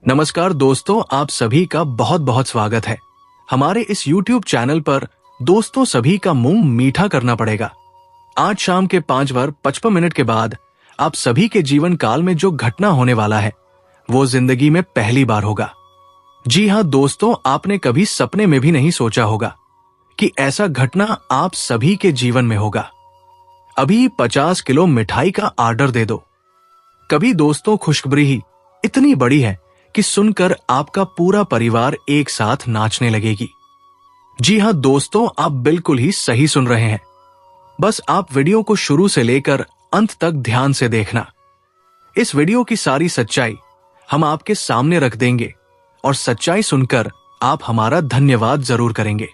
नमस्कार दोस्तों, आप सभी का बहुत बहुत स्वागत है। हमारे इस YouTube चैनल पर दोस्तों सभी का मुंह मीठा करना पड़ेगा। आज शाम के 5:55 के बाद आप सभी के जीवन काल में जो घटना होने वाला है वो जिंदगी में पहली बार होगा। जी हाँ दोस्तों, आपने कभी सपने में भी नहीं सोचा होगा कि ऐसा घटना आप सभी के जीवन में होगा। अभी 50 किलो मिठाई का ऑर्डर दे दो। कभी दोस्तों खुशखबरी ही इतनी बड़ी है कि सुनकर आपका पूरा परिवार एक साथ नाचने लगेगी। जी हां दोस्तों, आप बिल्कुल ही सही सुन रहे हैं। बस आप वीडियो को शुरू से लेकर अंत तक ध्यान से देखना। इस वीडियो की सारी सच्चाई हम आपके सामने रख देंगे और सच्चाई सुनकर आप हमारा धन्यवाद जरूर करेंगे।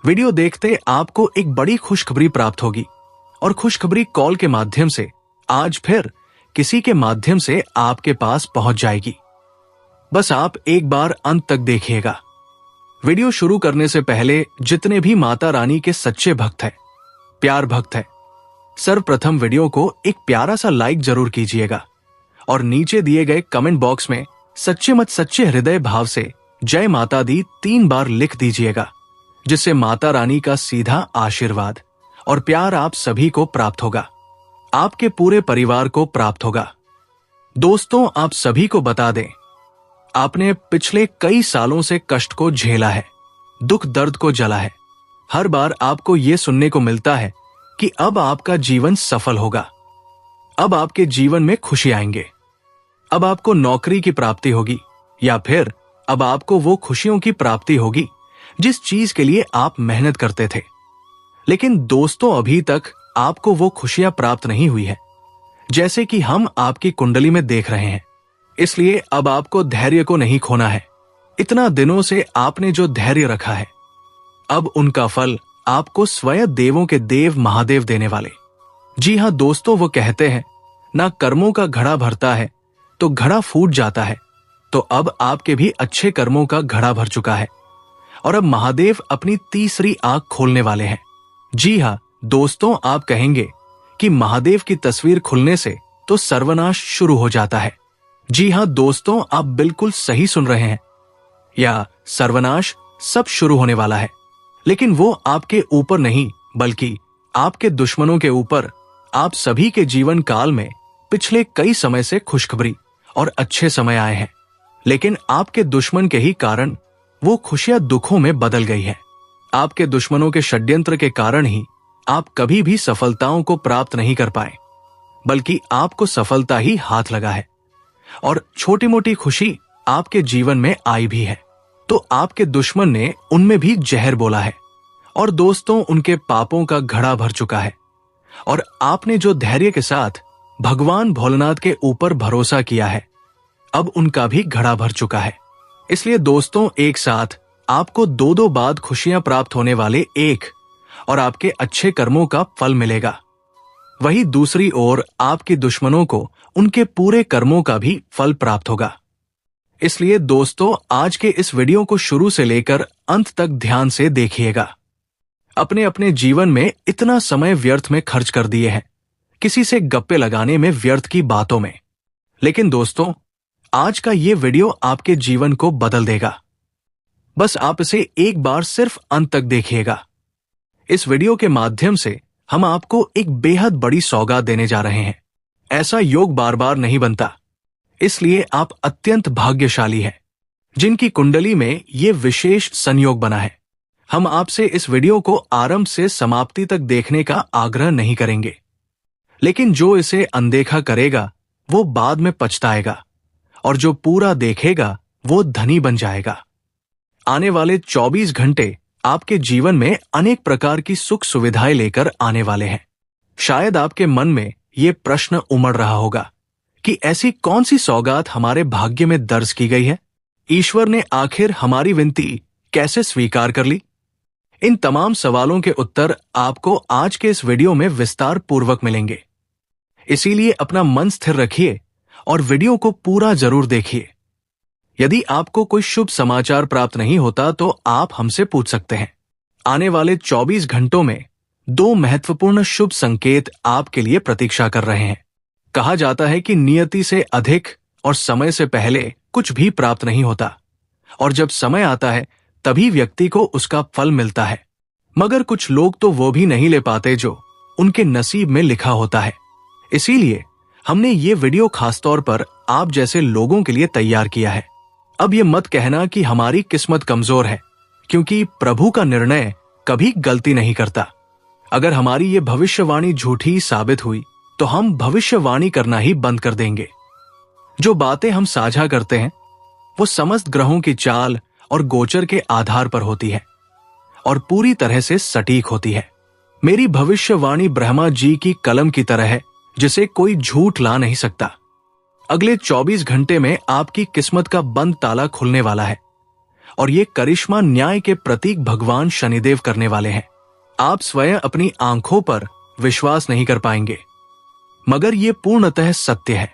वीडियो देखते आपको एक बड़ी खुशखबरी प्राप्त होगी और खुशखबरी कॉल के माध्यम से आज फिर किसी के माध्यम से आपके पास पहुंच जाएगी। बस आप एक बार अंत तक देखिएगा। वीडियो शुरू करने से पहले जितने भी माता रानी के सच्चे भक्त हैं, प्यार भक्त हैं, सर्वप्रथम वीडियो को एक प्यारा सा लाइक जरूर कीजिएगा और नीचे दिए गए कमेंट बॉक्स में सच्चे मत सच्चे हृदय भाव से जय माता दी 3 बार लिख दीजिएगा, जिससे माता रानी का सीधा आशीर्वाद और प्यार आप सभी को प्राप्त होगा, आपके पूरे परिवार को प्राप्त होगा। दोस्तों, आप सभी को बता दें, आपने पिछले कई सालों से कष्ट को झेला है, दुख दर्द को जला है। हर बार आपको यह सुनने को मिलता है कि अब आपका जीवन सफल होगा, अब आपके जीवन में खुशी आएंगे, अब आपको नौकरी की प्राप्ति होगी या फिर अब आपको वो खुशियों की प्राप्ति होगी जिस चीज के लिए आप मेहनत करते थे। लेकिन दोस्तों, अभी तक आपको वो खुशियां प्राप्त नहीं हुई है जैसे कि हम आपकी कुंडली में देख रहे हैं। इसलिए अब आपको धैर्य को नहीं खोना है। इतना दिनों से आपने जो धैर्य रखा है, अब उनका फल आपको स्वयं देवों के देव महादेव देने वाले। जी हां दोस्तों, वो कहते हैं ना कर्मों का घड़ा भरता है तो घड़ा फूट जाता है। तो अब आपके भी अच्छे कर्मों का घड़ा भर चुका है और अब महादेव अपनी तीसरी आंख खोलने वाले हैं। जी हां दोस्तों, आप कहेंगे कि महादेव की तस्वीर खुलने से तो सर्वनाश शुरू हो जाता है। जी हां दोस्तों, आप बिल्कुल सही सुन रहे हैं, या सर्वनाश सब शुरू होने वाला है। लेकिन वो आपके ऊपर नहीं बल्कि आपके दुश्मनों के ऊपर। आप सभी के जीवन काल में पिछले कई समय से खुशखबरी और अच्छे समय आए हैं, लेकिन आपके दुश्मन के ही कारण वो खुशियां दुखों में बदल गई है। आपके दुश्मनों के षड्यंत्र के कारण ही आप कभी भी सफलताओं को प्राप्त नहीं कर पाए, बल्कि आपको सफलता ही हाथ लगा है और छोटी मोटी खुशी आपके जीवन में आई भी है। तो आपके दुश्मन ने उनमें भी जहर बोला है और दोस्तों, उनके पापों का घड़ा भर चुका है। और आपने जो धैर्य के साथ भगवान भोलेनाथ के ऊपर भरोसा किया है, अब उनका भी घड़ा भर चुका है। इसलिए दोस्तों, एक साथ आपको 2-2 बाद खुशियां प्राप्त होने वाले एक और आपके अच्छे कर्मों का फल मिलेगा। वही दूसरी ओर आपके दुश्मनों को उनके पूरे कर्मों का भी फल प्राप्त होगा। इसलिए दोस्तों, आज के इस वीडियो को शुरू से लेकर अंत तक ध्यान से देखिएगा। अपने अपने जीवन में इतना समय व्यर्थ में खर्च कर दिए हैं, किसी से गप्पे लगाने में, व्यर्थ की बातों में। लेकिन दोस्तों, आज का ये वीडियो आपके जीवन को बदल देगा। बस आप इसे एक बार सिर्फ अंत तक देखिएगा। इस वीडियो के माध्यम से हम आपको एक बेहद बड़ी सौगात देने जा रहे हैं। ऐसा योग बार बार नहीं बनता, इसलिए आप अत्यंत भाग्यशाली हैं जिनकी कुंडली में ये विशेष संयोग बना है। हम आपसे इस वीडियो को आरंभ से समाप्ति तक देखने का आग्रह नहीं करेंगे, लेकिन जो इसे अनदेखा करेगा वो बाद में पछताएगा और जो पूरा देखेगा वो धनी बन जाएगा। आने वाले 24 घंटे आपके जीवन में अनेक प्रकार की सुख सुविधाएं लेकर आने वाले हैं। शायद आपके मन में ये प्रश्न उमड़ रहा होगा कि ऐसी कौन सी सौगात हमारे भाग्य में दर्ज की गई है? ईश्वर ने आखिर हमारी विनती कैसे स्वीकार कर ली? इन तमाम सवालों के उत्तर आपको आज के इस वीडियो में विस्तार पूर्वक मिलेंगे। इसीलिए अपना मन स्थिर रखिए और वीडियो को पूरा जरूर देखिए। यदि आपको कोई शुभ समाचार प्राप्त नहीं होता तो आप हमसे पूछ सकते हैं। आने वाले 24 घंटों में 2 महत्वपूर्ण शुभ संकेत आपके लिए प्रतीक्षा कर रहे हैं। कहा जाता है कि नियति से अधिक और समय से पहले कुछ भी प्राप्त नहीं होता, और जब समय आता है तभी व्यक्ति को उसका फल मिलता है। मगर कुछ लोग तो वो भी नहीं ले पाते जो उनके नसीब में लिखा होता है। इसीलिए हमने ये वीडियो खासतौर पर आप जैसे लोगों के लिए तैयार किया है। अब ये मत कहना कि हमारी किस्मत कमजोर है, क्योंकि प्रभु का निर्णय कभी गलती नहीं करता। अगर हमारी ये भविष्यवाणी झूठी साबित हुई तो हम भविष्यवाणी करना ही बंद कर देंगे। जो बातें हम साझा करते हैं वो समस्त ग्रहों की चाल और गोचर के आधार पर होती है और पूरी तरह से सटीक होती है। मेरी भविष्यवाणी ब्रह्मा जी की कलम की तरह है, जिसे कोई झूठ ला नहीं सकता। अगले 24 घंटे में आपकी किस्मत का बंद ताला खुलने वाला है, और ये करिश्मा न्याय के प्रतीक भगवान शनिदेव करने वाले हैं। आप स्वयं अपनी आंखों पर विश्वास नहीं कर पाएंगे, मगर ये पूर्णतः सत्य है।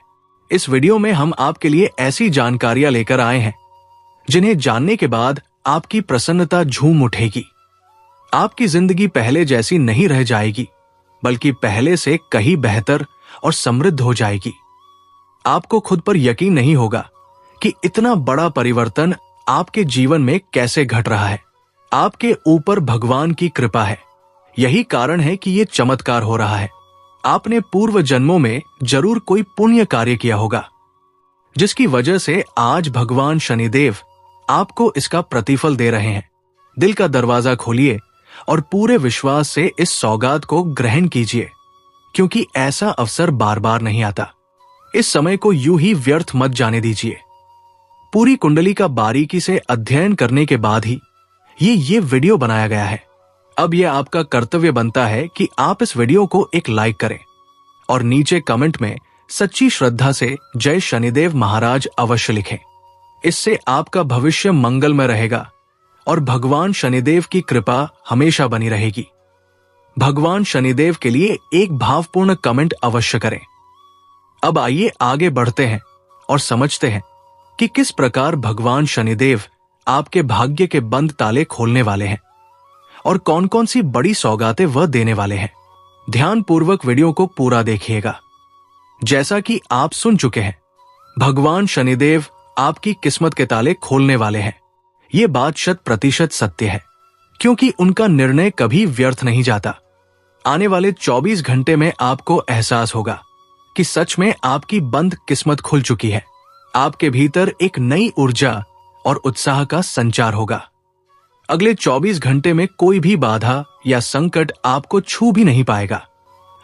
इस वीडियो में हम आपके लिए ऐसी जानकारियां लेकर आए हैं जिन्हें जानने के बाद आपकी प्रसन्नता झूम उठेगी। आपकी जिंदगी पहले जैसी नहीं रह जाएगी, बल्कि पहले से कहीं बेहतर और समृद्ध हो जाएगी। आपको खुद पर यकीन नहीं होगा कि इतना बड़ा परिवर्तन आपके जीवन में कैसे घट रहा है। आपके ऊपर भगवान की कृपा है, यही कारण है कि ये चमत्कार हो रहा है। आपने पूर्व जन्मों में जरूर कोई पुण्य कार्य किया होगा, जिसकी वजह से आज भगवान शनिदेव आपको इसका प्रतिफल दे रहे हैं। दिल का दरवाजा खोलिए और पूरे विश्वास से इस सौगात को ग्रहण कीजिए, क्योंकि ऐसा अवसर बार बार नहीं आता। इस समय को यूं ही व्यर्थ मत जाने दीजिए। पूरी कुंडली का बारीकी से अध्ययन करने के बाद ही ये वीडियो बनाया गया है। अब यह आपका कर्तव्य बनता है कि आप इस वीडियो को एक लाइक करें और नीचे कमेंट में सच्ची श्रद्धा से जय शनिदेव महाराज अवश्य लिखें। इससे आपका भविष्य मंगलमय रहेगा और भगवान शनिदेव की कृपा हमेशा बनी रहेगी। भगवान शनिदेव के लिए एक भावपूर्ण कमेंट अवश्य करें। अब आइए आगे बढ़ते हैं और समझते हैं कि किस प्रकार भगवान शनिदेव आपके भाग्य के बंद ताले खोलने वाले हैं और कौन कौन सी बड़ी सौगातें वह देने वाले हैं। ध्यानपूर्वक वीडियो को पूरा देखिएगा। जैसा कि आप सुन चुके हैं, भगवान शनिदेव आपकी किस्मत के ताले खोलने वाले हैं। ये बात 100% सत्य है, क्योंकि उनका निर्णय कभी व्यर्थ नहीं जाता। आने वाले 24 घंटे में आपको एहसास होगा कि सच में आपकी बंद किस्मत खुल चुकी है। आपके भीतर एक नई ऊर्जा और उत्साह का संचार होगा। अगले 24 घंटे में कोई भी बाधा या संकट आपको छू भी नहीं पाएगा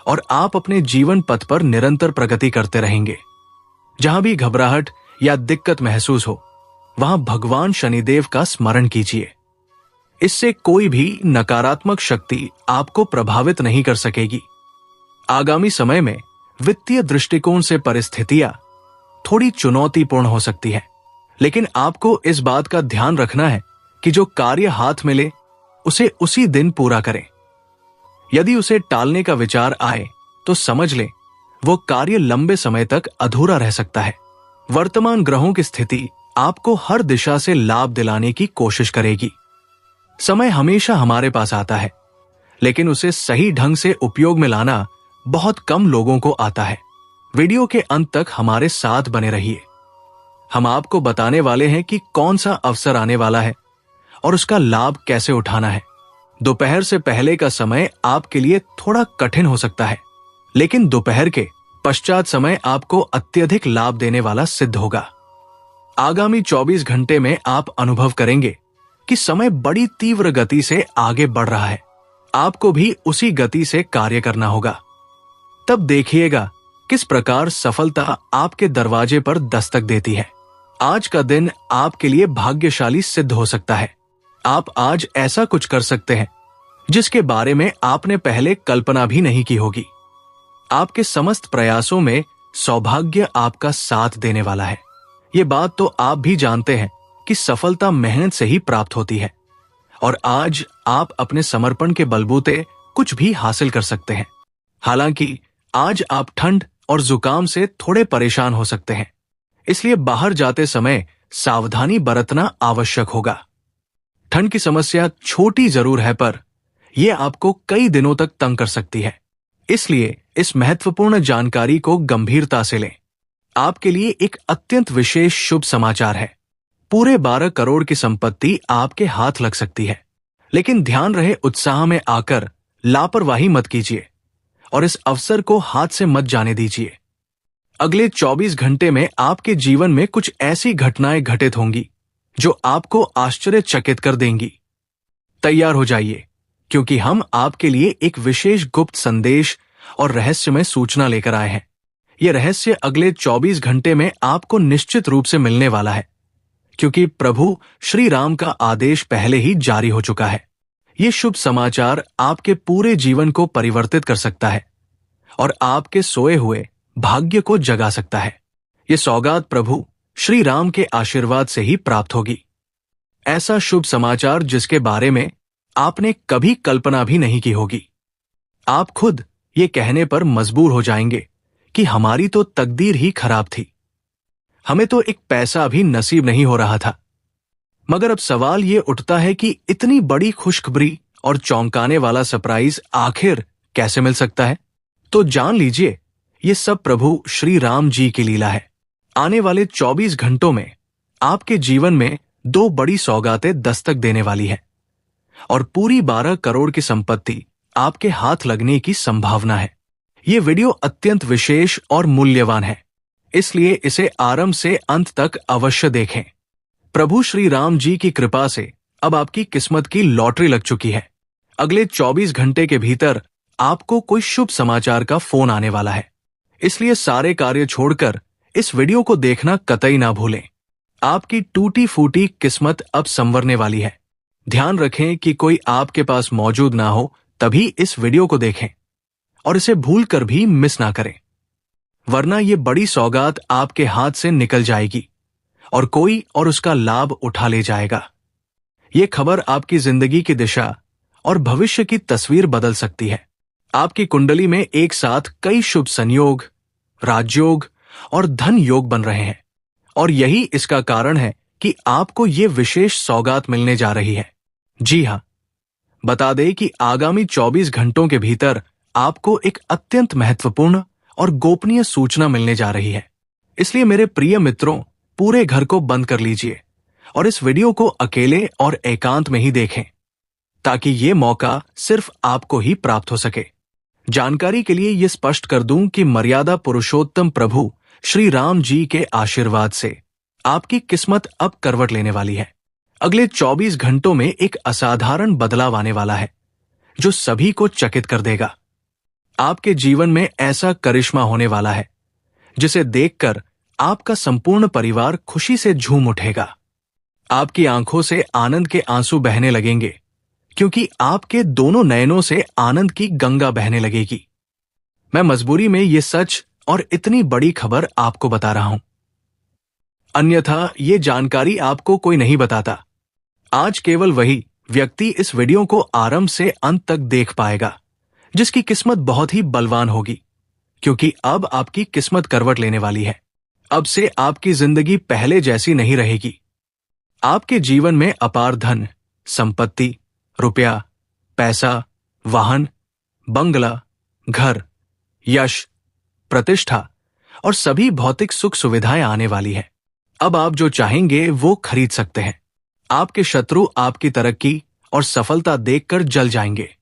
और आप अपने जीवन पथ पर निरंतर प्रगति करते रहेंगे। जहां भी घबराहट या दिक्कत महसूस हो, वहां भगवान शनिदेव का स्मरण कीजिए। इससे कोई भी नकारात्मक शक्ति आपको प्रभावित नहीं कर सकेगी। आगामी समय में वित्तीय दृष्टिकोण से परिस्थितियां थोड़ी चुनौतीपूर्ण हो सकती है, लेकिन आपको इस बात का ध्यान रखना है कि जो कार्य हाथ में ले उसे उसी दिन पूरा करें। यदि उसे टालने का विचार आए तो समझ लें वो कार्य लंबे समय तक अधूरा रह सकता है। वर्तमान ग्रहों की स्थिति आपको हर दिशा से लाभ दिलाने की कोशिश करेगी। समय हमेशा हमारे पास आता है, लेकिन उसे सही ढंग से उपयोग में लाना बहुत कम लोगों को आता है। वीडियो के अंत तक हमारे साथ बने रहिए। हम आपको बताने वाले हैं कि कौन सा अवसर आने वाला है और उसका लाभ कैसे उठाना है। दोपहर से पहले का समय आपके लिए थोड़ा कठिन हो सकता है, लेकिन दोपहर के पश्चात समय आपको अत्यधिक लाभ देने वाला सिद्ध होगा। आगामी 24 घंटे में आप अनुभव करेंगे कि समय बड़ी तीव्र गति से आगे बढ़ रहा है। आपको भी उसी गति से कार्य करना होगा। तब देखिएगा किस प्रकार सफलता आपके दरवाजे पर दस्तक देती है। आज का दिन आपके लिए भाग्यशाली सिद्ध हो सकता है। आप आज ऐसा कुछ कर सकते हैं जिसके बारे में आपने पहले कल्पना भी नहीं की होगी। आपके समस्त प्रयासों में सौभाग्य आपका साथ देने वाला है। ये बात तो आप भी जानते हैं कि सफलता मेहनत से ही प्राप्त होती है, और आज आप अपने समर्पण के बलबूते कुछ भी हासिल कर सकते हैं। हालांकि आज आप ठंड और जुकाम से थोड़े परेशान हो सकते हैं, इसलिए बाहर जाते समय सावधानी बरतना आवश्यक होगा। ठंड की समस्या छोटी जरूर है, पर यह आपको कई दिनों तक तंग कर सकती है, इसलिए इस महत्वपूर्ण जानकारी को गंभीरता से लें। आपके लिए एक अत्यंत विशेष शुभ समाचार है। पूरे 12 करोड़ की संपत्ति आपके हाथ लग सकती है, लेकिन ध्यान रहे, उत्साह में आकर लापरवाही मत कीजिए और इस अवसर को हाथ से मत जाने दीजिए। अगले 24 घंटे में आपके जीवन में कुछ ऐसी घटनाएं घटित होंगी जो आपको आश्चर्यचकित कर देंगी। तैयार हो जाइए, क्योंकि हम आपके लिए एक विशेष गुप्त संदेश और रहस्यमय सूचना लेकर आए हैं। यह रहस्य अगले 24 घंटे में आपको निश्चित रूप से मिलने वाला है, क्योंकि प्रभु श्री राम का आदेश पहले ही जारी हो चुका है। यह शुभ समाचार आपके पूरे जीवन को परिवर्तित कर सकता है और आपके सोए हुए भाग्य को जगा सकता है। यह सौगात प्रभु श्री राम के आशीर्वाद से ही प्राप्त होगी। ऐसा शुभ समाचार जिसके बारे में आपने कभी कल्पना भी नहीं की होगी। आप खुद ये कहने पर मजबूर हो जाएंगे कि हमारी तो तकदीर ही खराब थी, हमें तो एक पैसा भी नसीब नहीं हो रहा था। मगर अब सवाल ये उठता है कि इतनी बड़ी खुशखबरी और चौंकाने वाला सरप्राइज आखिर कैसे मिल सकता है? तो जान लीजिए, ये सब प्रभु श्री राम जी की लीला है। आने वाले 24 घंटों में आपके जीवन में 2 बड़ी सौगातें दस्तक देने वाली है और पूरी 12 करोड़ की संपत्ति आपके हाथ लगने की संभावना है। ये वीडियो अत्यंत विशेष और मूल्यवान है, इसलिए इसे आरंभ से अंत तक अवश्य देखें। प्रभु श्री राम जी की कृपा से अब आपकी किस्मत की लॉटरी लग चुकी है। अगले 24 घंटे के भीतर आपको कोई शुभ समाचार का फोन आने वाला है, इसलिए सारे कार्य छोड़कर इस वीडियो को देखना कतई ना भूलें। आपकी टूटी फूटी किस्मत अब संवरने वाली है। ध्यान रखें कि कोई आपके पास मौजूद ना हो, तभी इस वीडियो को देखें और इसे भूलकर भी मिस ना करें, वरना ये बड़ी सौगात आपके हाथ से निकल जाएगी और कोई और उसका लाभ उठा ले जाएगा। ये खबर आपकी जिंदगी की दिशा और भविष्य की तस्वीर बदल सकती है। आपकी कुंडली में एक साथ कई शुभ संयोग, राजयोग और धन योग बन रहे हैं और यही इसका कारण है कि आपको ये विशेष सौगात मिलने जा रही है। जी हाँ, बता दें कि आगामी 24 घंटों के भीतर आपको एक अत्यंत महत्वपूर्ण और गोपनीय सूचना मिलने जा रही है। इसलिए मेरे प्रिय मित्रों, पूरे घर को बंद कर लीजिए और इस वीडियो को अकेले और एकांत में ही देखें, ताकि ये मौका सिर्फ आपको ही प्राप्त हो सके। जानकारी के लिए ये स्पष्ट कर दूं कि मर्यादा पुरुषोत्तम प्रभु श्री राम जी के आशीर्वाद से आपकी किस्मत अब करवट लेने वाली है। अगले 24 घंटों में एक असाधारण बदलाव आने वाला है जो सभी को चकित कर देगा। आपके जीवन में ऐसा करिश्मा होने वाला है जिसे देखकर आपका संपूर्ण परिवार खुशी से झूम उठेगा। आपकी आंखों से आनंद के आंसू बहने लगेंगे, क्योंकि आपके दोनों नयनों से आनंद की गंगा बहने लगेगी। मैं मजबूरी में ये सच और इतनी बड़ी खबर आपको बता रहा हूं, अन्यथा ये जानकारी आपको कोई नहीं बताता। आज केवल वही व्यक्ति इस वीडियो को आरंभ से अंत तक देख पाएगा जिसकी किस्मत बहुत ही बलवान होगी, क्योंकि अब आपकी किस्मत करवट लेने वाली है। अब से आपकी जिंदगी पहले जैसी नहीं रहेगी। आपके जीवन में अपार धन, संपत्ति, रुपया, पैसा, वाहन, बंगला, घर, यश, प्रतिष्ठा और सभी भौतिक सुख सुविधाएं आने वाली है। अब आप जो चाहेंगे वो खरीद सकते हैं। आपके शत्रु आपकी तरक्की और सफलता देखकर जल जाएंगे।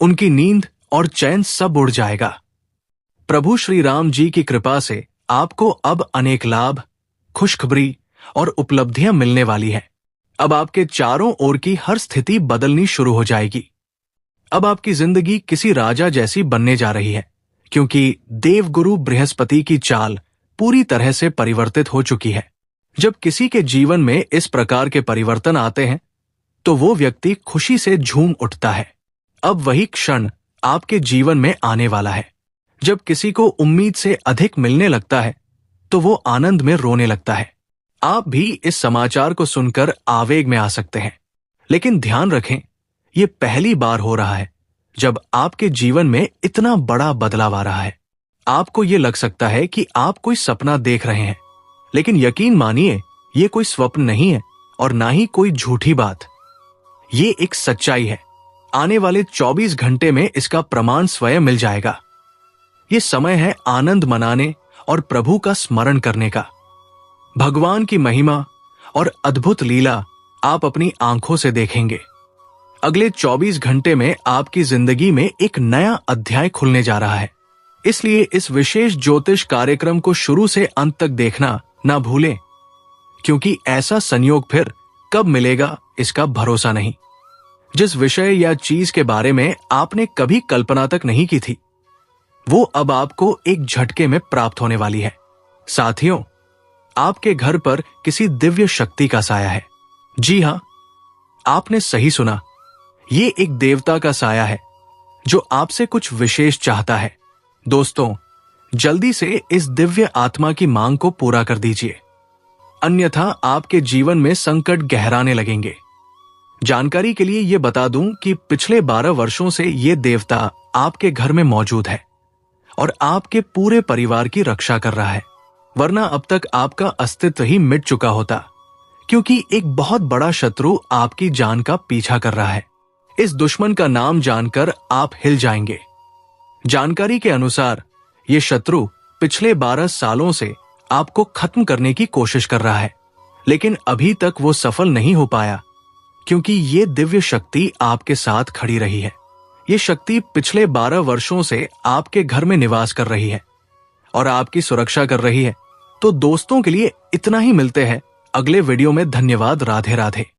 उनकी नींद और चैन सब उड़ जाएगा। प्रभु श्री राम जी की कृपा से आपको अब अनेक लाभ, खुशखबरी और उपलब्धियां मिलने वाली है। अब आपके चारों ओर की हर स्थिति बदलनी शुरू हो जाएगी। अब आपकी जिंदगी किसी राजा जैसी बनने जा रही है, क्योंकि देवगुरु बृहस्पति की चाल पूरी तरह से परिवर्तित हो चुकी है। जब किसी के जीवन में इस प्रकार के परिवर्तन आते हैं तो वो व्यक्ति खुशी से झूम उठता है। अब वही क्षण आपके जीवन में आने वाला है। जब किसी को उम्मीद से अधिक मिलने लगता है तो वो आनंद में रोने लगता है। आप भी इस समाचार को सुनकर आवेग में आ सकते हैं, लेकिन ध्यान रखें, ये पहली बार हो रहा है जब आपके जीवन में इतना बड़ा बदलाव आ रहा है। आपको ये लग सकता है कि आप कोई सपना देख रहे हैं, लेकिन यकीन मानिए, ये कोई स्वप्न नहीं है और ना ही कोई झूठी बात। ये एक सच्चाई है। आने वाले 24 घंटे में इसका प्रमाण स्वयं मिल जाएगा। ये समय है आनंद मनाने और प्रभु का स्मरण करने का। भगवान की महिमा और अद्भुत लीला आप अपनी आंखों से देखेंगे। अगले 24 घंटे में आपकी जिंदगी में एक नया अध्याय खुलने जा रहा है। इसलिए इस विशेष ज्योतिष कार्यक्रम को शुरू से अंत तक देखना ना भूलें, क्योंकि ऐसा संयोग फिर कब मिलेगा इसका भरोसा नहीं। जिस विषय या चीज के बारे में आपने कभी कल्पना तक नहीं की थी, वो अब आपको एक झटके में प्राप्त होने वाली है। साथियों, आपके घर पर किसी दिव्य शक्ति का साया है। जी हां, आपने सही सुना, ये एक देवता का साया है जो आपसे कुछ विशेष चाहता है। दोस्तों, जल्दी से इस दिव्य आत्मा की मांग को पूरा कर दीजिए, अन्यथा आपके जीवन में संकट गहराने लगेंगे। जानकारी के लिए यह बता दूं कि पिछले 12 वर्षों से यह देवता आपके घर में मौजूद है और आपके पूरे परिवार की रक्षा कर रहा है, वरना अब तक आपका अस्तित्व ही मिट चुका होता, क्योंकि एक बहुत बड़ा शत्रु आपकी जान का पीछा कर रहा है। इस दुश्मन का नाम जानकर आप हिल जाएंगे। जानकारी के अनुसार यह शत्रु पिछले 12 सालों से आपको खत्म करने की कोशिश कर रहा है, लेकिन अभी तक वो सफल नहीं हो पाया, क्योंकि ये दिव्य शक्ति आपके साथ खड़ी रही है। ये शक्ति पिछले 12 वर्षों से आपके घर में निवास कर रही है और आपकी सुरक्षा कर रही है। तो दोस्तों के लिए इतना ही, मिलते हैं अगले वीडियो में। धन्यवाद। राधे राधे।